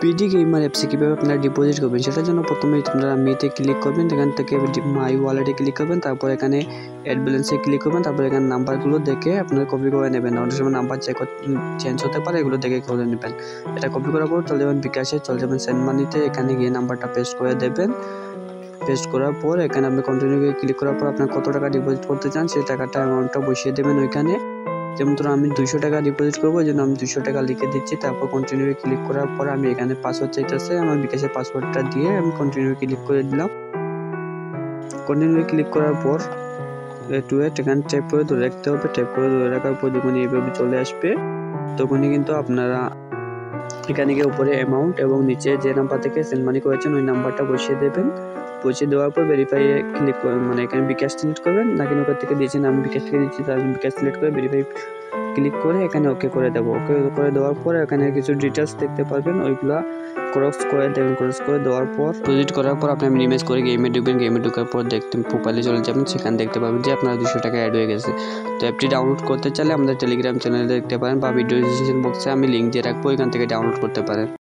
PD gamer অ্যাপসে কীভাবে আপনারা ডিপোজিট করবেন সেটার জন্য প্রথমে আপনারা মিতে ক্লিক করবেন, এখান থেকে মাই ওয়ালেটে ক্লিক করবেন, তারপর এখানে অ্যাড ব্যালেন্সে ক্লিক করবেন, তারপর এখানে নাম্বারগুলো দেখে আপনারা কপি করে নেবেন। অনেক সময় নাম্বার চেঞ্জ হতে পারে, এগুলো দেখে করে নেবেন। এটা কপি করার পর চলে যাবেন বিকাশে, চলে যাবেন সেন্ড মানিতে, এখানে গিয়ে নাম্বারটা পেস্ট করে দেবেন। পেস্ট করার পর এখানে আপনি কন্টিনিউ ক্লিক করার পর আপনার কত টাকা ডিপোজিট করতে চান সেই টাকাটা অ্যামাউন্টটা বসিয়ে দেবেন ওইখানে। যেমন ধরুন আমি 200 টাকা ডিপোজিট করবো, এই জন্য আমি 200 টাকা লিখে দিচ্ছি। তারপর কন্টিনিউ ক্লিক করার পর আমি এখানে পাসওয়ার্ড চাইতেছে, আমার বিকাশের পাসওয়ার্ডটা দিয়ে আমি কন্টিনিউ ক্লিক করে দিলাম। কন্টিনিউ ক্লিক করার পর এখানে ট্যাপ করে ধরে রাখতে হবে। ট্যাপ করে ধরে রাখার পর যখন এইভাবে চলে আসবে তখনই কিন্তু আপনারা এখানে গিয়ে উপরে অ্যামাউন্ট এবং নিচে যে নাম্বার থেকে সেন্ড মানি করেছেন ওই নাম্বারটা বসিয়ে দেবেন। বসিয়ে দেওয়ার পর ভেরিফাইয়ে ক্লিক করবেন, মানে এখানে বিকাশ সিলেক্ট করবেন, নাকি নৌকার থেকে দিয়েছেন, আমি বিকাশ থেকে দিচ্ছি তার বিকাশ সিলেক্ট করে ভেরিফাই ক্লিক করে এখানে ওকে করে দেবো। ওকে করে দেওয়ার পর এখানে কিছু ডিটেলস দেখতে পারবেন, ওইগুলা ক্রস করে দেবেন। ক্রস করে দেওয়ার পর ডিপোজিট করার পর আপনি মিনিমাইজ করে গেমে ঢুকবেন। গেমে ঢোকার পর দেখতে প্রোফাইলে চলে যাবেন, সেখানে দেখতে পাবেন যে আপনার 200 টাকা অ্যাড হয়ে গেছে। তো অ্যাপটি ডাউনলোড করতে চাইলে আমাদের টেলিগ্রাম চ্যানেলে দেখতে পারেন বা ভিডিও ডিসক্রিপশন বক্সে আমি লিঙ্ক দিয়ে রাখবো, এখান থেকে ডাউনলোড করতে পারেন।